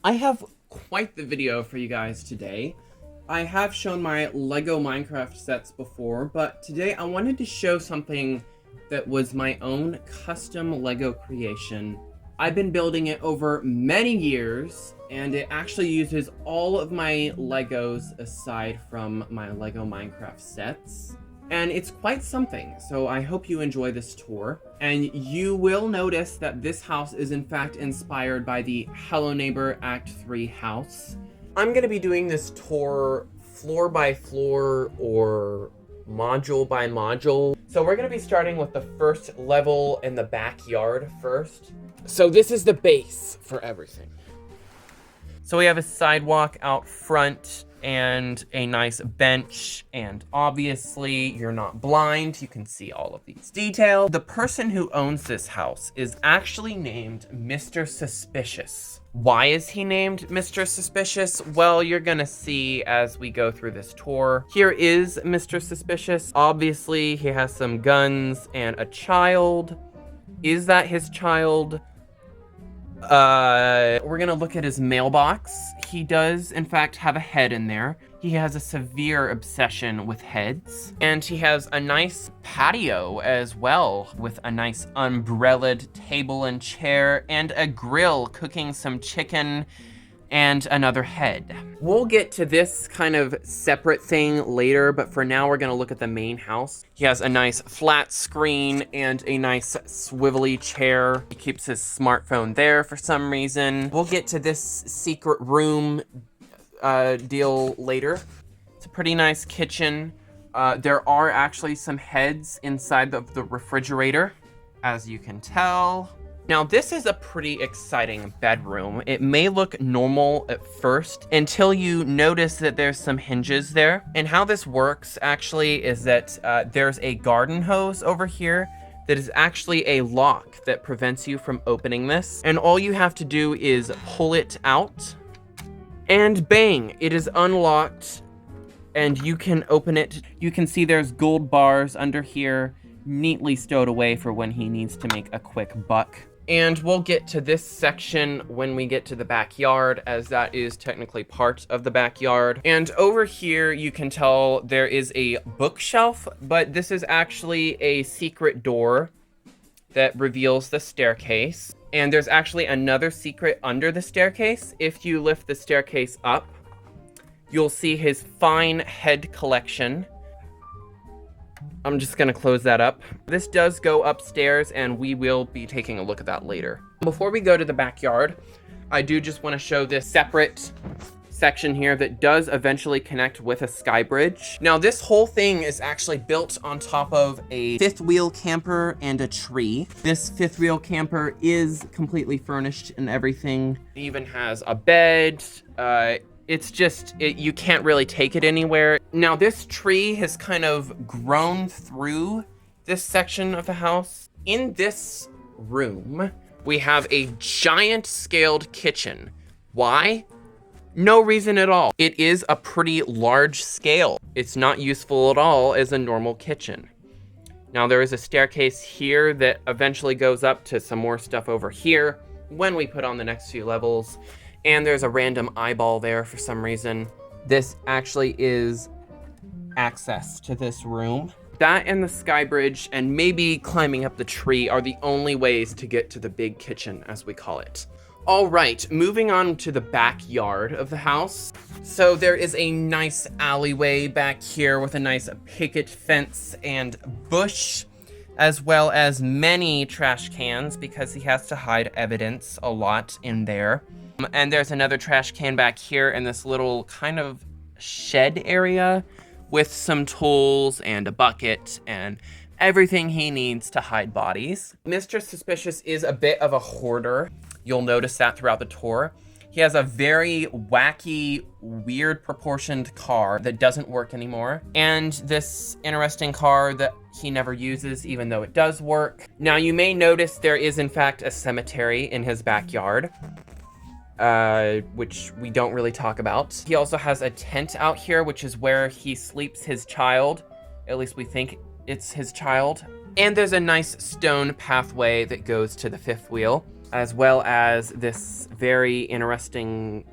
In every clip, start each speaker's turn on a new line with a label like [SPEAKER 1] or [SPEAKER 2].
[SPEAKER 1] I have quite the video for you guys today. I have shown my Lego Minecraft sets before, but today I wanted to show something that was my own custom Lego creation. I've been building it over many years, and it actually uses all of my Legos aside from my Lego Minecraft sets. And it's quite something, so I hope you enjoy this tour. And you will notice that this house is in fact inspired by the Hello Neighbor Act 3 house. I'm gonna be doing this tour floor by floor or module by module. So we're gonna be starting with the first level in the backyard first. So this is the base for everything. So we have a sidewalk out front and a nice bench, and obviously you're not blind, you can see all of these details. The person who owns this house is actually named Mr. Suspicious. Why is he named Mr. Suspicious? Well, you're gonna see as we go through this tour. Here is Mr. Suspicious. Obviously, he has some guns and a child. Is that his child? We're gonna look at his mailbox. He does, in fact, have a head in there. He has a severe obsession with heads. And he has a nice patio as well, with a nice umbrellaed table and chair, and a grill cooking some chicken and another head. We'll get to this kind of separate thing later, but for now we're gonna look at the main house. He has a nice flat screen and a nice swivelly chair. He keeps his smartphone there for some reason. We'll get to this secret room deal later. It's a pretty nice kitchen. There are actually some heads inside of the refrigerator, as you can tell. Now, this is a pretty exciting bedroom. It may look normal at first until you notice that there's some hinges there. And how this works actually is that there's a garden hose over here that is actually a lock that prevents you from opening this. And all you have to do is pull it out and bang, it is unlocked and you can open it. You can see there's gold bars under here, neatly stowed away for when he needs to make a quick buck. And we'll get to this section when we get to the backyard, as that is technically part of the backyard. And over here, you can tell there is a bookshelf, but this is actually a secret door that reveals the staircase. And there's actually another secret under the staircase. If you lift the staircase up, you'll see his fine head collection. I'm just gonna close that up. This does go upstairs and we will be taking a look at that later. Before we go to the backyard, I do just wanna show this separate section here that does eventually connect with a sky bridge. Now this whole thing is actually built on top of a fifth wheel camper and a tree. This fifth wheel camper is completely furnished and everything. It even has a bed. It's just, you can't really take it anywhere. Now this tree has kind of grown through this section of the house. In this room, we have a giant scaled kitchen. Why? No reason at all. It is a pretty large scale. It's not useful at all as a normal kitchen. Now there is a staircase here that eventually goes up to some more stuff over here when we put on the next few levels. And there's a random eyeball there for some reason. This actually is access to this room. That and the sky bridge and maybe climbing up the tree are the only ways to get to the big kitchen, as we call it. All right, moving on to the backyard of the house. So there is a nice alleyway back here with a nice picket fence and bush, as well as many trash cans because he has to hide evidence a lot in there. And there's another trash can back here in this little kind of shed area with some tools and a bucket and everything he needs to hide bodies. Mr. Suspicious is a bit of a hoarder. You'll notice that throughout the tour. He has a very wacky, weird proportioned car that doesn't work anymore. And this interesting car that he never uses, even though it does work. Now you may notice there is in fact a cemetery in his backyard. Which we don't really talk about. He also has a tent out here, which is where he sleeps his child. At least we think it's his child. And there's a nice stone pathway that goes to the fifth wheel. as well as this very interesting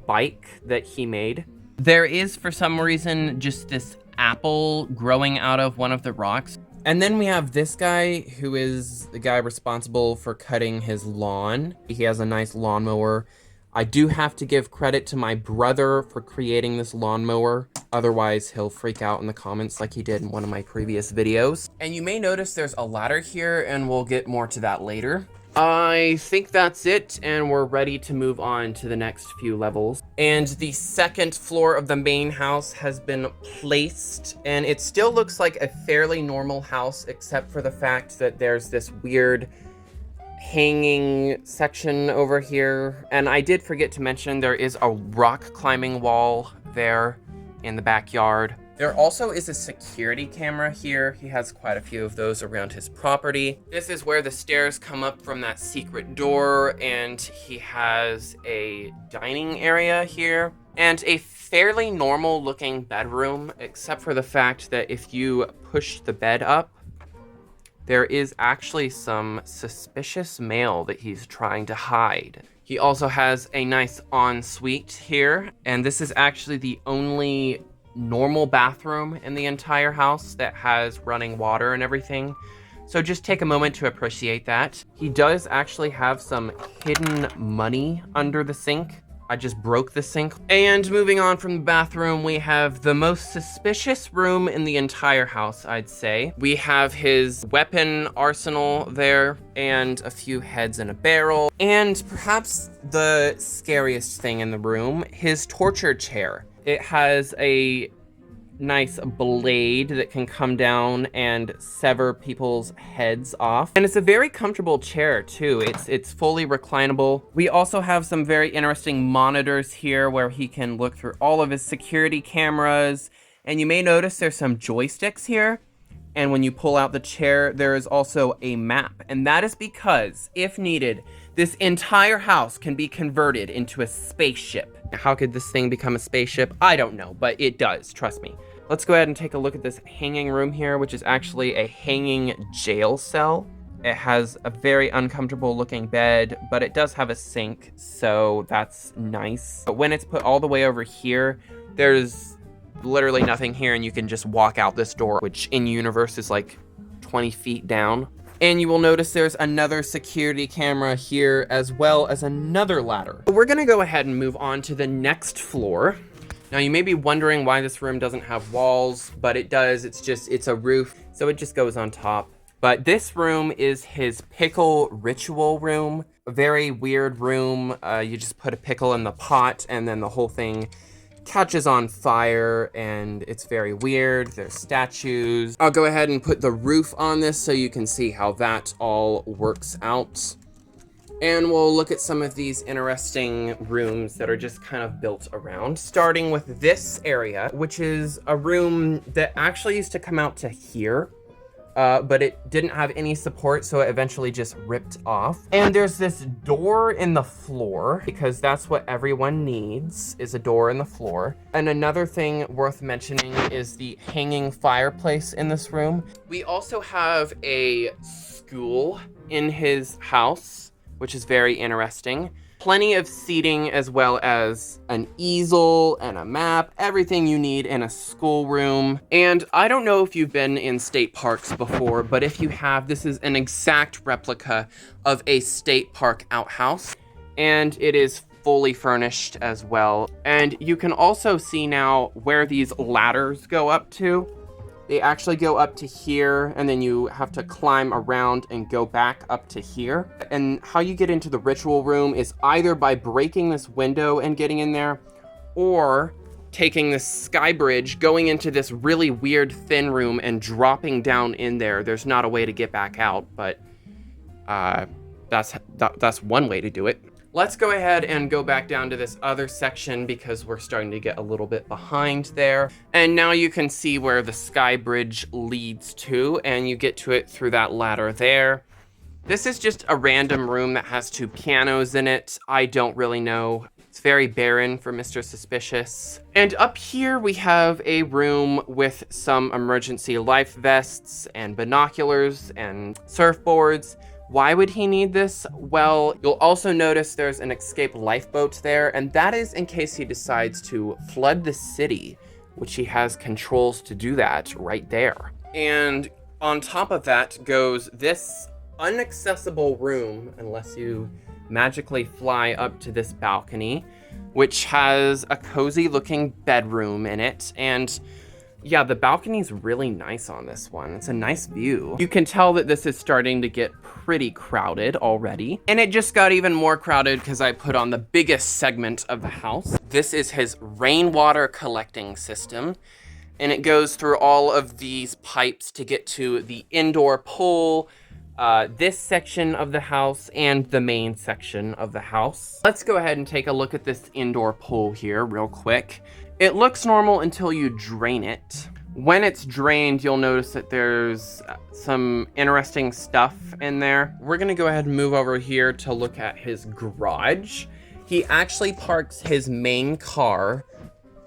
[SPEAKER 1] bike that he made. There is, for some reason, just this apple growing out of one of the rocks. And then we have this guy, who is the guy responsible for cutting his lawn. He has a nice lawnmower. I do have to give credit to my brother for creating this lawnmower. Otherwise, he'll freak out in the comments like he did in one of my previous videos. And you may notice there's a ladder here, and we'll get more to that later. I think that's it, and we're ready to move on to the next few levels. And the second floor of the main house has been placed, and it still looks like a fairly normal house, except for the fact that there's this weird hanging section over here. And I did forget to mention there is a rock climbing wall there in the backyard. There also is a security camera here. He has quite a few of those around his property. This is where the stairs come up from that secret door, and he has a dining area here and a fairly normal looking bedroom, except for the fact that if you push the bed up, there is actually some suspicious mail that he's trying to hide. He also has a nice ensuite here, and this is actually the only normal bathroom in the entire house that has running water and everything. So just take a moment to appreciate that. He does actually have some hidden money under the sink. I just broke the sink. And moving on from the bathroom, we have the most suspicious room in the entire house, I'd say. We have his weapon arsenal there, and a few heads in a barrel. And perhaps the scariest thing in the room, his torture chair. It has a nice blade that can come down and sever people's heads off. And it's a very comfortable chair too. It's fully reclinable. We also have some very interesting monitors here where he can look through all of his security cameras. And you may notice there's some joysticks here. And when you pull out the chair, there is also a map. And that is because, if needed, this entire house can be converted into a spaceship. How could this thing become a spaceship? I don't know, but it does, trust me. Let's go ahead and take a look at this hanging room here, which is actually a hanging jail cell. It has a very uncomfortable looking bed, but it does have a sink, so that's nice. But when it's put all the way over here, there's literally nothing here, and you can just walk out this door, which in universe is like 20 feet down. And you will notice there's another security camera here, as well as another ladder. We're gonna go ahead and move on to the next floor. Now you may be wondering why this room doesn't have walls, but it does. It's a roof, so it just goes on top. But this room is his pickle ritual room. A very weird room. You just put a pickle in the pot, and then the whole thing catches on fire, and it's very weird. There's statues. I'll go ahead and put the roof on this so you can see how that all works out. And we'll look at some of these interesting rooms that are just kind of built around, starting with this area, which is a room that actually used to come out to here. But it didn't have any support, so it eventually just ripped off. And there's this door in the floor, because that's what everyone needs, is a door in the floor. And another thing worth mentioning is the hanging fireplace in this room. We also have a school in his house, which is very interesting. Plenty of seating, as well as an easel and a map, everything you need in a schoolroom. And I don't know if you've been in state parks before, but if you have, this is an exact replica of a state park outhouse. And it is fully furnished as well. And you can also see now where these ladders go up to. They actually go up to here, and then you have to climb around and go back up to here. And how you get into the ritual room is either by breaking this window and getting in there, or taking this sky bridge, going into this really weird thin room and dropping down in there. There's not a way to get back out, but that's one way to do it. Let's go ahead and go back down to this other section because we're starting to get a little bit behind there. And now you can see where the sky bridge leads to, and you get to it through that ladder there. This is just a random room that has 2 pianos in it. I don't really know. It's very barren for Mr. Suspicious. And up here we have a room with some emergency life vests and binoculars and surfboards. Why would he need this? Well, you'll also notice there's an escape lifeboat there, and that is in case he decides to flood the city, which he has controls to do that right there. And on top of that goes this inaccessible room, unless you magically fly up to this balcony, which has a cozy looking bedroom in it. And yeah, the balcony's really nice on this one. It's a nice view. You can tell that this is starting to get pretty crowded already. And it just got even more crowded because I put on the biggest segment of the house. This is his rainwater collecting system. And it goes through all of these pipes to get to the indoor pool, this section of the house, and the main section of the house. Let's go ahead and take a look at this indoor pool here real quick. It looks normal until you drain it. When it's drained, you'll notice that there's some interesting stuff in there. We're gonna go ahead and move over here to look at his garage. He actually parks his main car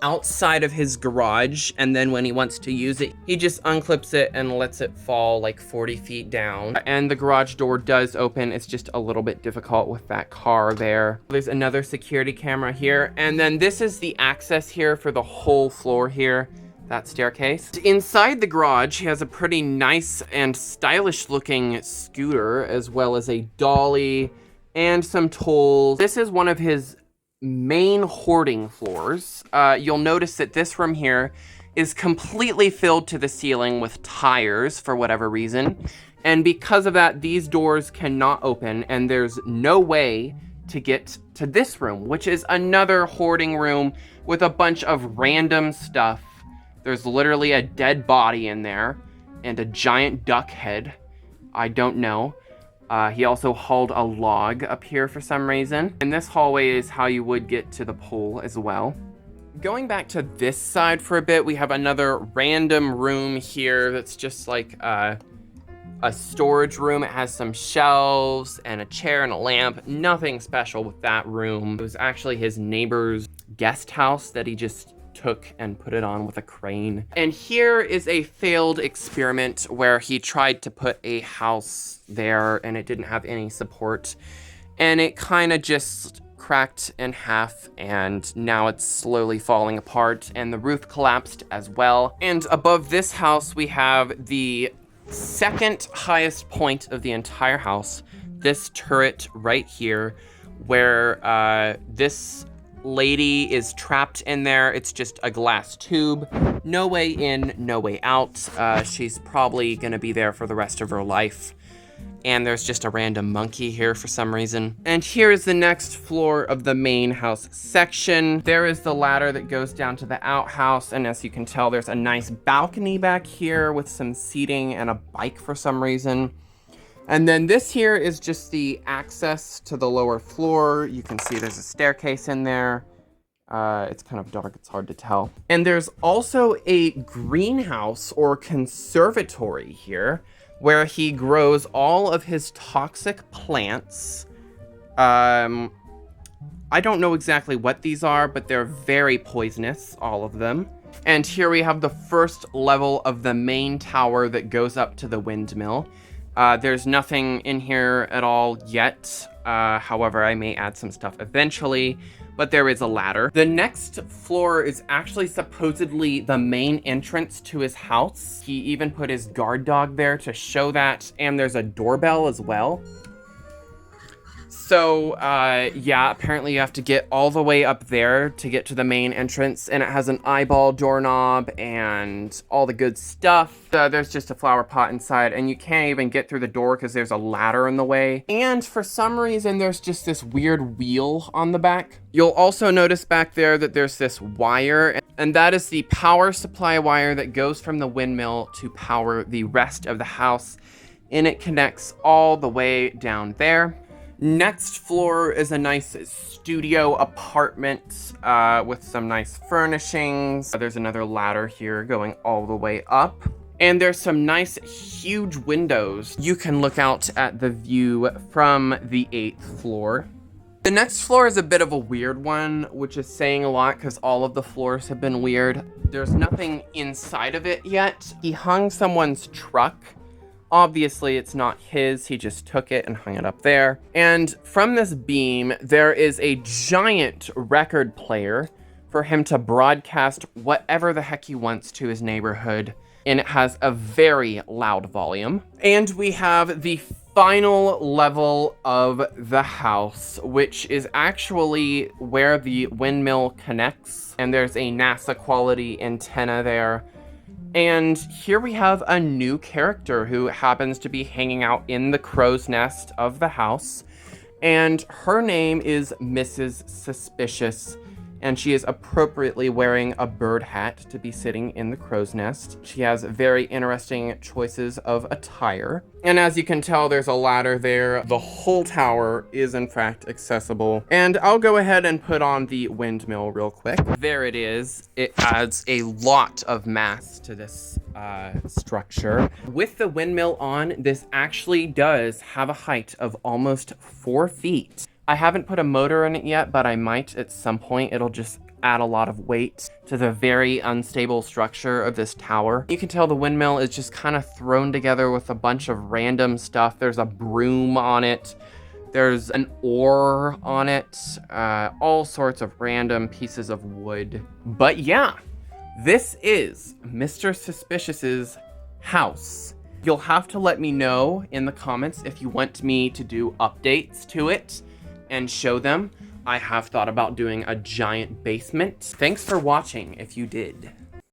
[SPEAKER 1] outside of his garage, and then when he wants to use it, he just unclips it and lets it fall like 40 feet down. And the garage door does open. It's just a little bit difficult with that car there. There's another security camera here, and then this is the access here for the whole floor here, that staircase. Inside the garage, he has a pretty nice and stylish looking scooter, as well as a dolly and some tools. This is one of his main hoarding floors. You'll notice that this room here is completely filled to the ceiling with tires for whatever reason. And because of that, these doors cannot open, and there's no way to get to this room, which is another hoarding room with a bunch of random stuff. There's literally a dead body in there and a giant duck head. I don't know. He also hauled a log up here for some reason. And this hallway is how you would get to the pool as well. Going back to this side for a bit, we have another random room here that's just like a storage room. It has some shelves and a chair and a lamp. Nothing special with that room. It was actually his neighbor's guest house that he just took and put it on with a crane. And here is a failed experiment where he tried to put a house there and it didn't have any support. And it kind of just cracked in half, and now it's slowly falling apart, and the roof collapsed as well. And above this house, we have the second highest point of the entire house, this turret right here, where this lady is trapped in there. It's just a glass tube. No way in, no way out. She's probably gonna be there for the rest of her life. And there's just a random monkey here for some reason. And here is the next floor of the main house section. There is the ladder that goes down to the outhouse. And as you can tell, there's a nice balcony back here with some seating and a bike for some reason. And then this here is just the access to the lower floor. You can see there's a staircase in there. It's kind of dark, it's hard to tell. And there's also a greenhouse or conservatory here where he grows all of his toxic plants. I don't know exactly what these are, but they're very poisonous, all of them. And here we have the first level of the main tower that goes up to the windmill. There's nothing in here at all yet. However, I may add some stuff eventually, but there is a ladder. The next floor is actually supposedly the main entrance to his house. He even put his guard dog there to show that, and there's a doorbell as well. So, yeah, apparently you have to get all the way up there to get to the main entrance, and it has an eyeball doorknob and all the good stuff. There's just a flower pot inside, and you can't even get through the door because there's a ladder in the way. And for some reason, there's just this weird wheel on the back. You'll also notice back there that there's this wire, and that is the power supply wire that goes from the windmill to power the rest of the house, and it connects all the way down there. Next floor is a nice studio apartment with some nice furnishings. There's another ladder here going all the way up. And there's some nice huge windows. You can look out at the view from the 8th floor. The next floor is a bit of a weird one, which is saying a lot because all of the floors have been weird. There's nothing inside of it yet. He hung someone's truck Obviously, it's not his. He just took it and hung it up there. And from this beam, there is a giant record player for him to broadcast whatever the heck he wants to his neighborhood. And it has a very loud volume. And we have the final level of the house, which is actually where the windmill connects. And there's a NASA quality antenna there. And here we have a new character who happens to be hanging out in the crow's nest of the house. And her name is Mrs. Suspicious. And she is appropriately wearing a bird hat to be sitting in the crow's nest. She has very interesting choices of attire. And as you can tell, there's a ladder there. The whole tower is in fact accessible. And I'll go ahead and put on the windmill real quick. There it is. It adds a lot of mass to this structure. With the windmill on, this actually does have a height of almost 4 feet. I haven't put a motor in it yet, but I might at some point. It'll just add a lot of weight to the very unstable structure of this tower. You can tell the windmill is just kind of thrown together with a bunch of random stuff. There's a broom on it. There's an oar on it. All sorts of random pieces of wood. But yeah, this is Mr. Suspicious's house. You'll have to let me know in the comments if you want me to do updates to it and show them. I have thought about doing a giant basement. Thanks for watching if you did.